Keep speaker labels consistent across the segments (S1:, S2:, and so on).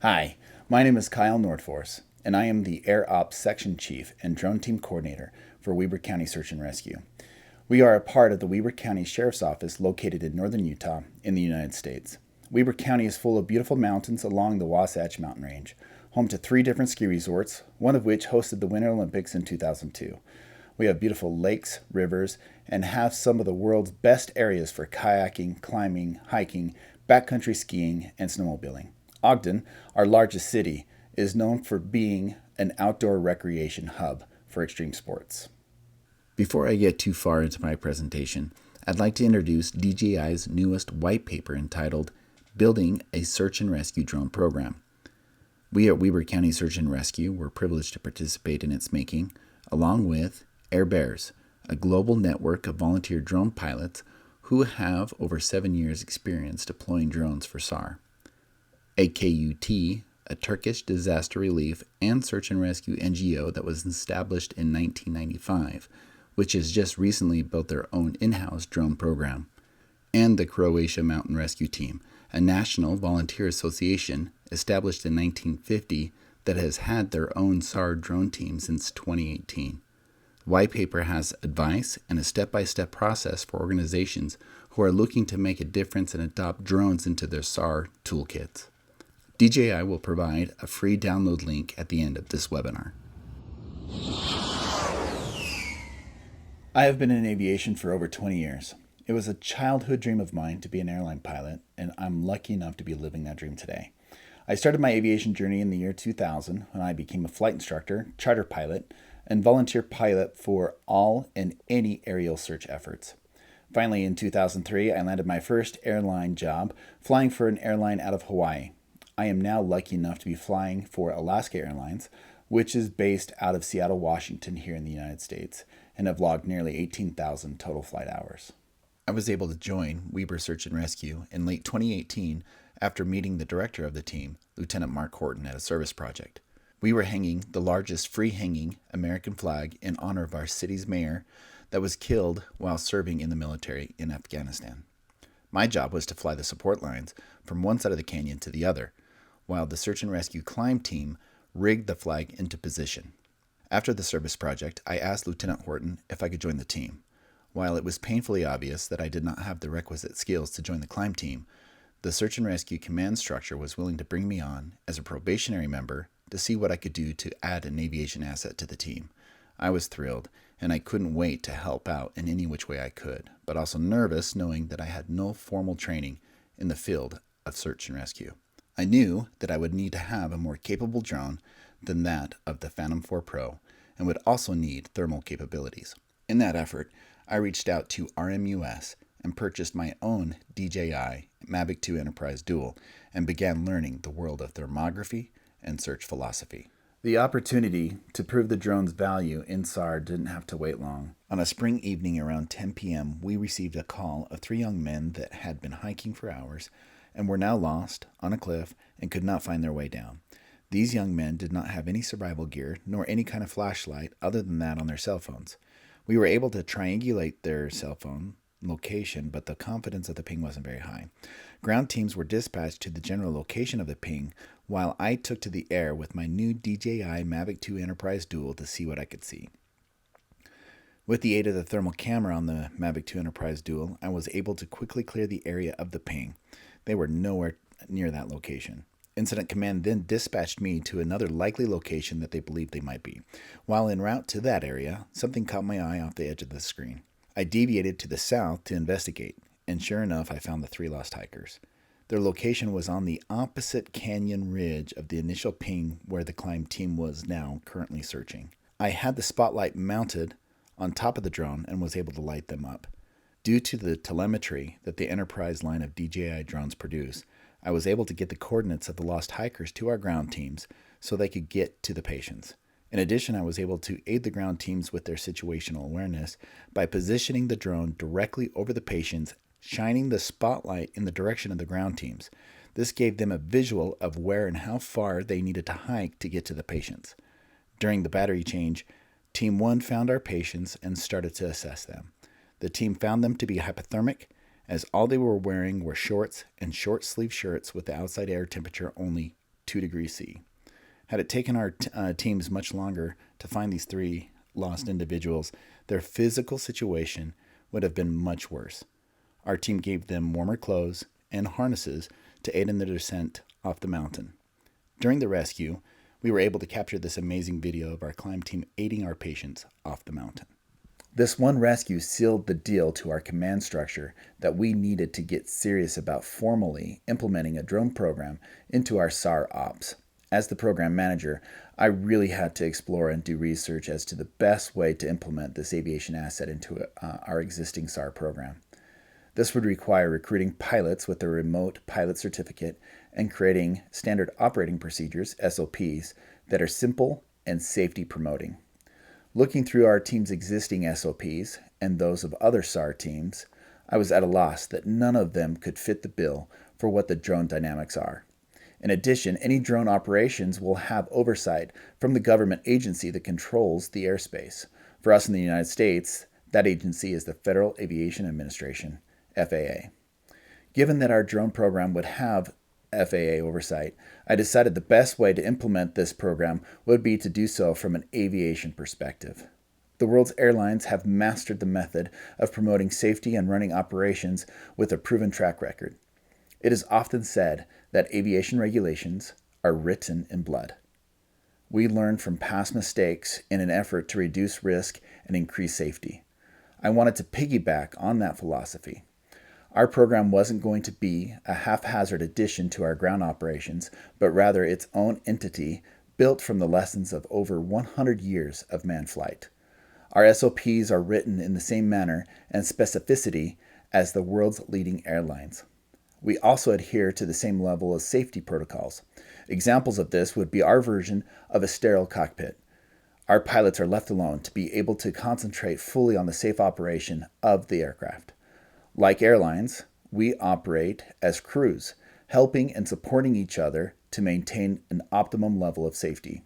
S1: Hi, my name is Kyle Nordforce, and I am the Air Ops Section Chief and Drone Team Coordinator for Weber County Search and Rescue. We are a part of the Weber County Sheriff's Office located in northern Utah in the United States. Weber County is full of beautiful mountains along the Wasatch Mountain Range, home to 3 different ski resorts, one of which hosted the Winter Olympics in 2002. We have beautiful lakes, rivers, and have some of the world's best areas for kayaking, climbing, hiking, backcountry skiing, and snowmobiling. Ogden, our largest city, is known for being an outdoor recreation hub for extreme sports. Before I get too far into my presentation, I'd like to introduce DJI's newest white paper entitled Building a Search and Rescue Drone Program. We at Weber County Search and Rescue were privileged to participate in its making, along with Air Bears, a global network of volunteer drone pilots who have over 7 years' experience deploying drones for SAR. AKUT, a Turkish disaster relief and search and rescue NGO that was established in 1995, which has just recently built their own in-house drone program. And the Croatia Mountain Rescue Team, a national volunteer association established in 1950 that has had their own SAR drone team since 2018. The white paper has advice and a step-by-step process for organizations who are looking to make a difference and adopt drones into their SAR toolkits. DJI will provide a free download link at the end of this webinar. I have been in aviation for over 20 years. It was a childhood dream of mine to be an airline pilot, and I'm lucky enough to be living that dream today. I started my aviation journey in the year 2000 when I became a flight instructor, charter pilot, and volunteer pilot for all and any aerial search efforts. Finally, in 2003, I landed my first airline job flying for an airline out of Hawaii. I am now lucky enough to be flying for Alaska Airlines, which is based out of Seattle, Washington, here in the United States, and have logged nearly 18,000 total flight hours. I was able to join Weber Search and Rescue in late 2018 after meeting the director of the team, Lieutenant Mark Horton, at a service project. We were hanging the largest free-hanging American flag in honor of our city's mayor that was killed while serving in the military in Afghanistan. My job was to fly the support lines from one side of the canyon to the other, while the search and rescue climb team rigged the flag into position. After the service project, I asked Lieutenant Horton if I could join the team. While it was painfully obvious that I did not have the requisite skills to join the climb team, the search and rescue command structure was willing to bring me on as a probationary member to see what I could do to add an aviation asset to the team. I was thrilled, and I couldn't wait to help out in any which way I could, but also nervous knowing that I had no formal training in the field of search and rescue. I knew that I would need to have a more capable drone than that of the Phantom 4 Pro and would also need thermal capabilities. In that effort, I reached out to RMUS and purchased my own DJI Mavic 2 Enterprise Dual and began learning the world of thermography and search philosophy. The opportunity to prove the drone's value in SAR didn't have to wait long. On a spring evening around 10 p.m., we received a call of 3 young men that had been hiking for hours and were now lost on a cliff and could not find their way down. These young men did not have any survival gear nor any kind of flashlight other than that on their cell phones. We were able to triangulate their cell phone location, but the confidence of the ping wasn't very high. Ground teams were dispatched to the general location of the ping, while I took to the air with my new DJI Mavic 2 Enterprise Dual to see what I could see. With the aid of the thermal camera on the Mavic 2 Enterprise Dual, I was able to quickly clear the area of the ping. They were nowhere near that location. Incident Command then dispatched me to another likely location that they believed they might be. While en route to that area, something caught my eye off the edge of the screen. I deviated to the south to investigate, and sure enough, I found the 3 lost hikers. Their location was on the opposite canyon ridge of the initial ping where the climb team was now currently searching. I had the spotlight mounted on top of the drone and was able to light them up. Due to the telemetry that the Enterprise line of DJI drones produce, I was able to get the coordinates of the lost hikers to our ground teams so they could get to the patients. In addition, I was able to aid the ground teams with their situational awareness by positioning the drone directly over the patients, shining the spotlight in the direction of the ground teams. This gave them a visual of where and how far they needed to hike to get to the patients. During the battery change, Team 1 found our patients and started to assess them. The team found them to be hypothermic, as all they were wearing were shorts and short-sleeve shirts with the outside air temperature only 2 degrees C. Had it taken our teams much longer to find these 3 lost individuals, their physical situation would have been much worse. Our team gave them warmer clothes and harnesses to aid in their descent off the mountain. During the rescue, we were able to capture this amazing video of our climb team aiding our patients off the mountain. This one rescue sealed the deal to our command structure that we needed to get serious about formally implementing a drone program into our SAR ops. As the program manager, I really had to explore and do research as to the best way to implement this aviation asset into our existing SAR program. This would require recruiting pilots with a remote pilot certificate and creating standard operating procedures, SOPs, that are simple and safety promoting. Looking through our team's existing SOPs and those of other SAR teams, I was at a loss that none of them could fit the bill for what the drone dynamics are. In addition, any drone operations will have oversight from the government agency that controls the airspace. For us in the United States, that agency is the Federal Aviation Administration, FAA. Given that our drone program would have FAA oversight, I decided the best way to implement this program would be to do so from an aviation perspective. The world's airlines have mastered the method of promoting safety and running operations with a proven track record. It is often said that aviation regulations are written in blood. We learn from past mistakes in an effort to reduce risk and increase safety. I wanted to piggyback on that philosophy. Our program wasn't going to be a haphazard addition to our ground operations, but rather its own entity built from the lessons of over 100 years of manned flight. Our SOPs are written in the same manner and specificity as the world's leading airlines. We also adhere to the same level of safety protocols. Examples of this would be our version of a sterile cockpit. Our pilots are left alone to be able to concentrate fully on the safe operation of the aircraft. Like airlines, we operate as crews, helping and supporting each other to maintain an optimum level of safety.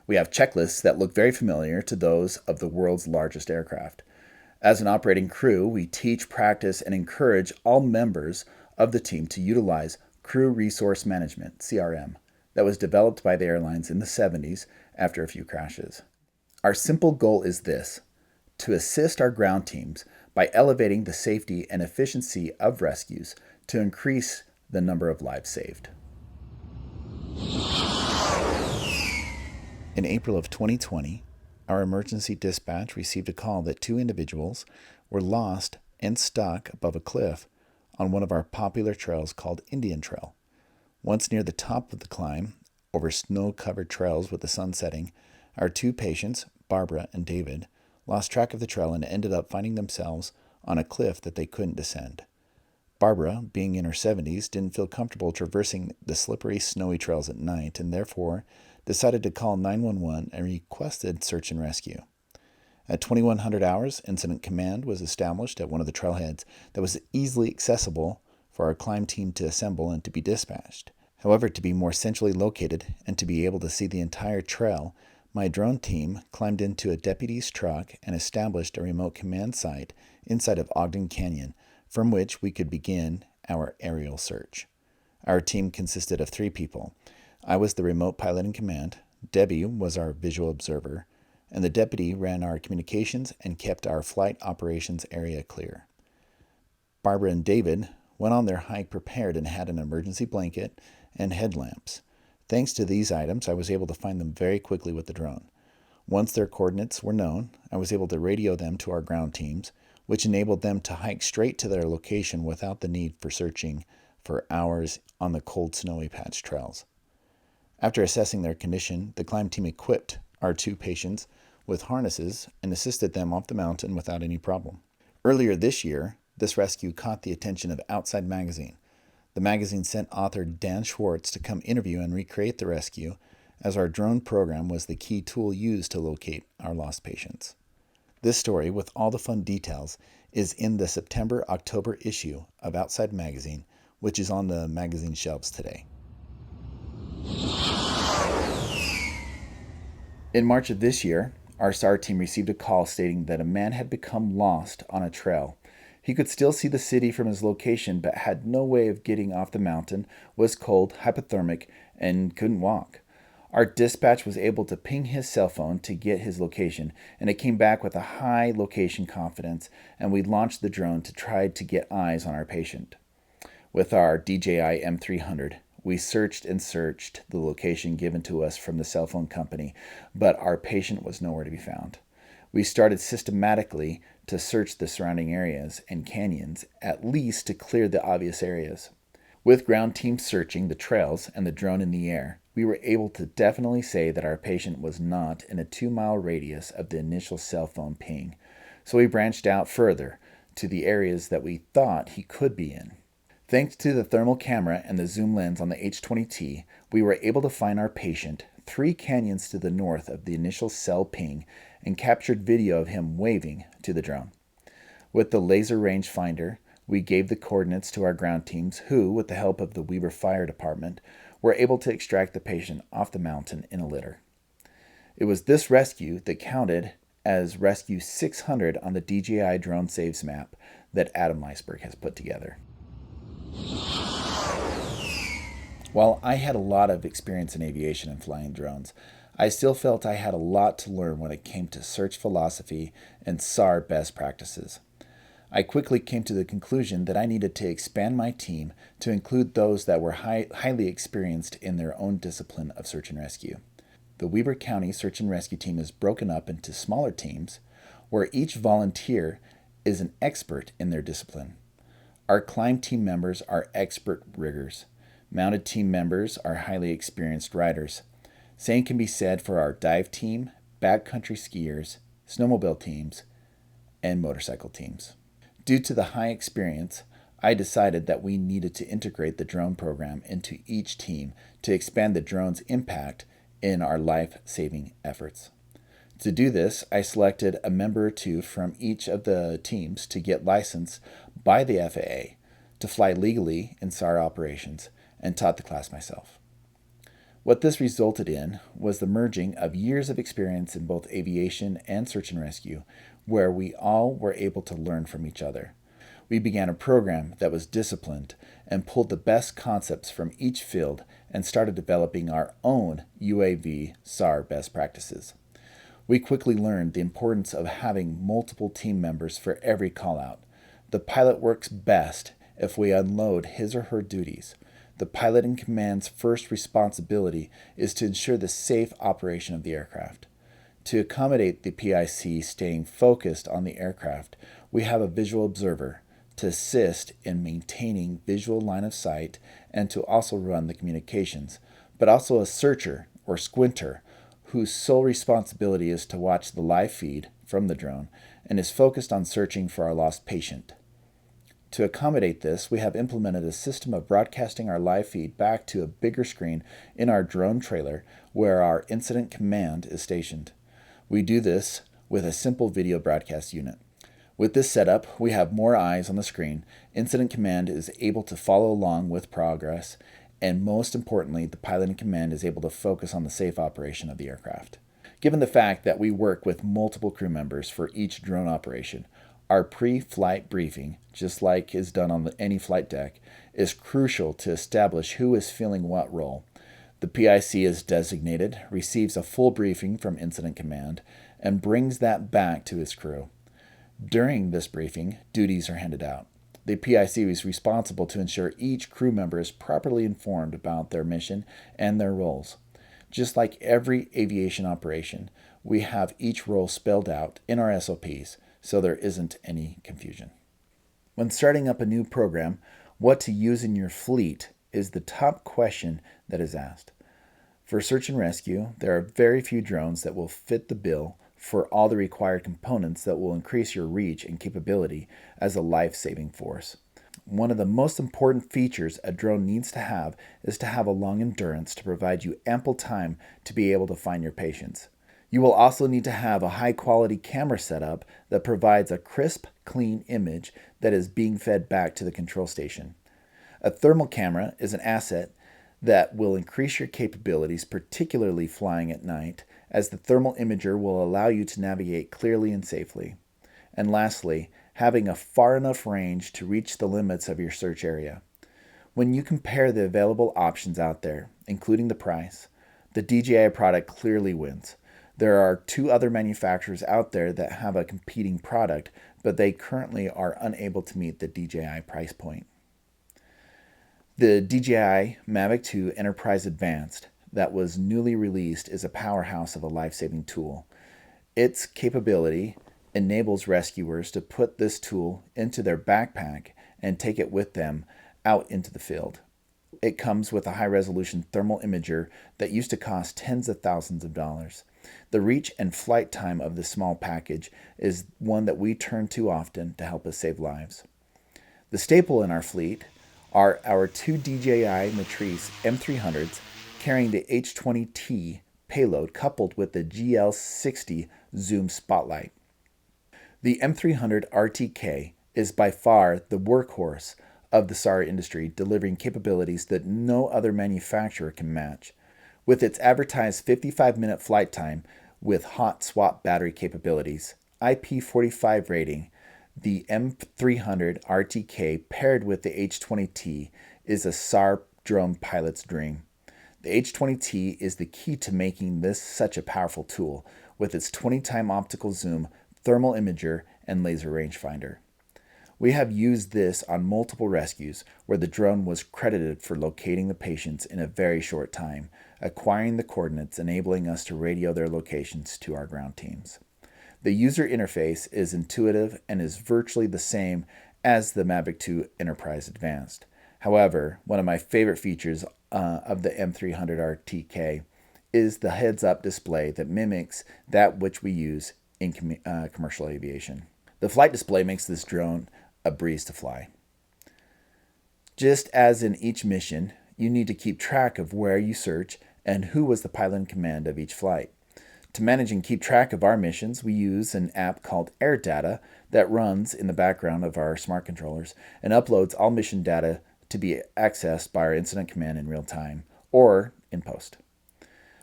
S1: We have checklists that look very familiar to those of the world's largest aircraft. As an operating crew, we teach, practice, and encourage all members of the team to utilize Crew Resource Management, CRM, that was developed by the airlines in the 70s after a few crashes. Our simple goal is this: to assist our ground teams by elevating the safety and efficiency of rescues to increase the number of lives saved. In April of 2020, our emergency dispatch received a call that 2 individuals were lost and stuck above a cliff on one of our popular trails called Indian Trail. Once near the top of the climb, over snow-covered trails with the sun setting, our 2 patients, Barbara and David, lost track of the trail and ended up finding themselves on a cliff that they couldn't descend. Barbara, being in her 70s, didn't feel comfortable traversing the slippery, snowy trails at night and therefore decided to call 911 and requested search and rescue. At 2100 hours, Incident Command was established at one of the trailheads that was easily accessible for our climb team to assemble and to be dispatched. However, to be more centrally located and to be able to see the entire trail, my drone team climbed into a deputy's truck and established a remote command site inside of Ogden Canyon, from which we could begin our aerial search. Our team consisted of 3 people. I was the remote pilot in command, Debbie was our visual observer, and the deputy ran our communications and kept our flight operations area clear. Barbara and David went on their hike prepared and had an emergency blanket and headlamps. Thanks to these items, I was able to find them very quickly with the drone. Once their coordinates were known, I was able to radio them to our ground teams, which enabled them to hike straight to their location without the need for searching for hours on the cold, snowy patch trails. After assessing their condition, the climb team equipped our 2 patients with harnesses and assisted them off the mountain without any problem. Earlier this year, this rescue caught the attention of Outside Magazine. The magazine sent author Dan Schwartz to come interview and recreate the rescue, as our drone program was the key tool used to locate our lost patients. This story, with all the fun details, is in the September-October issue of Outside Magazine, which is on the magazine shelves today. In March of this year, our SAR team received a call stating that a man had become lost on a trail He could still see the city from his location, but had no way of getting off the mountain, was cold, hypothermic, and couldn't walk. Our dispatch was able to ping his cell phone to get his location, and it came back with a high location confidence, and we launched the drone to try to get eyes on our patient. With our DJI M300, we searched and searched the location given to us from the cell phone company, but our patient was nowhere to be found. We started systematically to search the surrounding areas and canyons, at least to clear the obvious areas. With ground teams searching the trails and the drone in the air, we were able to definitely say that our patient was not in a 2-mile radius of the initial cell phone ping, so we branched out further to the areas that we thought he could be in. Thanks to the thermal camera and the zoom lens on the H-20T, we were able to find our patient 3 canyons to the north of the initial cell ping and captured video of him waving to the drone. With the laser rangefinder, we gave the coordinates to our ground teams who, with the help of the Weber Fire Department, were able to extract the patient off the mountain in a litter. It was this rescue that counted as Rescue 600 on the DJI Drone Saves map that Adam Leisberg has put together. While I had a lot of experience in aviation and flying drones, I still felt I had a lot to learn when it came to search philosophy and SAR best practices. I quickly came to the conclusion that I needed to expand my team to include those that were highly experienced in their own discipline of search and rescue. The Weber County Search and Rescue Team is broken up into smaller teams where each volunteer is an expert in their discipline. Our climb team members are expert riggers. Mounted team members are highly experienced riders. Same can be said for our dive team, backcountry skiers, snowmobile teams, and motorcycle teams. Due to the high experience, I decided that we needed to integrate the drone program into each team to expand the drone's impact in our life-saving efforts. To do this, I selected a member or two from each of the teams to get licensed by the FAA to fly legally in SAR operations and taught the class myself. What this resulted in was the merging of years of experience in both aviation and search and rescue, where we all were able to learn from each other. We began a program that was disciplined and pulled the best concepts from each field and started developing our own UAV SAR best practices. We quickly learned the importance of having multiple team members for every call-out. The pilot works best if we unload his or her duties. The pilot in command's first responsibility is to ensure the safe operation of the aircraft. To accommodate the PIC staying focused on the aircraft, we have a visual observer to assist in maintaining visual line of sight and to also run the communications, but also a searcher or squinter whose sole responsibility is to watch the live feed from the drone and is focused on searching for our lost patient. To accommodate this, we have implemented a system of broadcasting our live feed back to a bigger screen in our drone trailer where our incident command is stationed. We do this with a simple video broadcast unit. With this setup, we have more eyes on the screen, incident command is able to follow along with progress, and most importantly, the pilot in command is able to focus on the safe operation of the aircraft. Given the fact that we work with multiple crew members for each drone operation, our pre-flight briefing, just like is done on any flight deck, is crucial to establish who is filling what role. The PIC is designated, receives a full briefing from Incident Command, and brings that back to his crew. During this briefing, duties are handed out. The PIC is responsible to ensure each crew member is properly informed about their mission and their roles. Just like every aviation operation, we have each role spelled out in our SOPs, so there isn't any confusion. When starting up a new program, what to use in your fleet is the top question that is asked. For search and rescue, there are very few drones that will fit the bill for all the required components that will increase your reach and capability as a life-saving force. One of the most important features a drone needs to have is to have a long endurance to provide you ample time to be able to find your patients. You will also need to have a high-quality camera setup that provides a crisp, clean image that is being fed back to the control station. A thermal camera is an asset that will increase your capabilities, particularly flying at night, as the thermal imager will allow you to navigate clearly and safely. And lastly, having a far enough range to reach the limits of your search area. When you compare the available options out there, including the price, the DJI product clearly wins. There are 2 other manufacturers out there that have a competing product, but they currently are unable to meet the DJI price point. The DJI Mavic 2 Enterprise Advanced that was newly released is a powerhouse of a life-saving tool. Its capability enables rescuers to put this tool into their backpack and take it with them out into the field. It comes with a high-resolution thermal imager that used to cost tens of thousands of dollars. The reach and flight time of this small package is one that we turn to often to help us save lives. The staple in our fleet are our 2 DJI Matrice M300s carrying the H20T payload coupled with the GL60 zoom spotlight. The M300 RTK is by far the workhorse of the SAR industry, delivering capabilities that no other manufacturer can match. With its advertised 55-minute flight time with hot swap battery capabilities, IP45 rating, the M300 RTK paired with the H20T is a SAR drone pilot's dream. The H20T is the key to making this such a powerful tool with its 20-time optical zoom, thermal imager, and laser rangefinder. We have used this on multiple rescues where the drone was credited for locating the patients in a very short time, acquiring the coordinates, enabling us to radio their locations to our ground teams. The user interface is intuitive and is virtually the same as the Mavic 2 Enterprise Advanced. However, one of my favorite features of the M300 RTK is the heads-up display that mimics that which we use in commercial aviation. The flight display makes this drone a breeze to fly. Just as in each mission, you need to keep track of where you search and who was the pilot in command of each flight. To manage and keep track of our missions, we use an app called AirData that runs in the background of our smart controllers and uploads all mission data to be accessed by our incident command in real time or in post.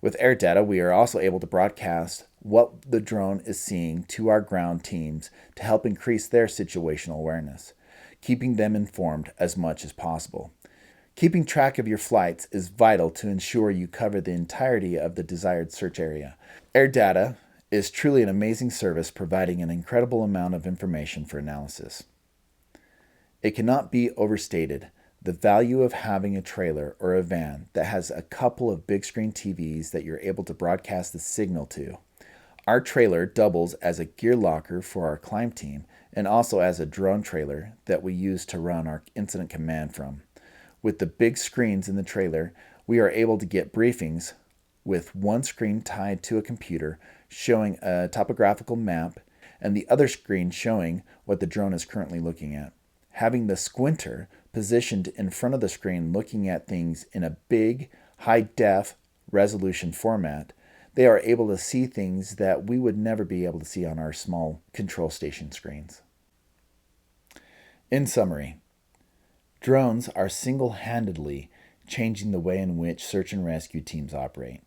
S1: With AirData, we are also able to broadcast what the drone is seeing to our ground teams to help increase their situational awareness, keeping them informed as much as possible. Keeping track of your flights is vital to ensure you cover the entirety of the desired search area. AirData is truly an amazing service, providing an incredible amount of information for analysis. It cannot be overstated the value of having a trailer or a van that has a couple of big screen TVs that you're able to broadcast the signal to. Our trailer doubles as a gear locker for our climb team and also as a drone trailer that we use to run our incident command from. With the big screens in the trailer, we are able to get briefings with one screen tied to a computer showing a topographical map and the other screen showing what the drone is currently looking at. Having the squinter positioned in front of the screen looking at things in a big, high-def resolution format, they are able to see things that we would never be able to see on our small control station screens. In summary, drones are single-handedly changing the way in which search and rescue teams operate.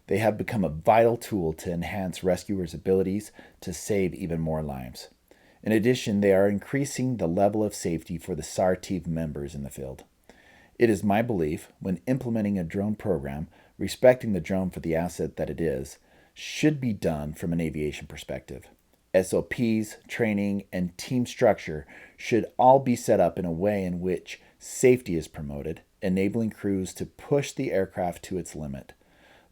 S1: They have become a vital tool to enhance rescuers' abilities to save even more lives. In addition, they are increasing the level of safety for the SAR team members in the field. It is my belief, when implementing a drone program, respecting the drone for the asset that it is, should be done from an aviation perspective. SOPs, training, and team structure should all be set up in a way in which safety is promoted, enabling crews to push the aircraft to its limit.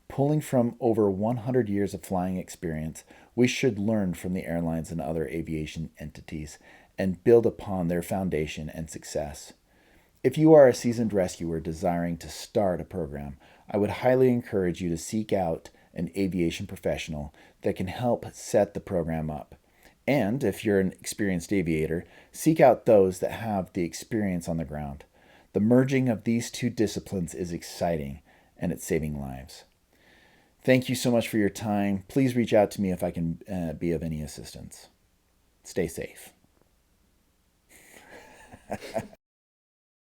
S1: Pulling from over 100 years of flying experience, we should learn from the airlines and other aviation entities and build upon their foundation and success. If you are a seasoned rescuer desiring to start a program, I would highly encourage you to seek out an aviation professional that can help set the program up. And if you're an experienced aviator, seek out those that have the experience on the ground. The merging of these two disciplines is exciting, and it's saving lives. Thank you so much for your time. Please reach out to me if I can be of any assistance. Stay safe.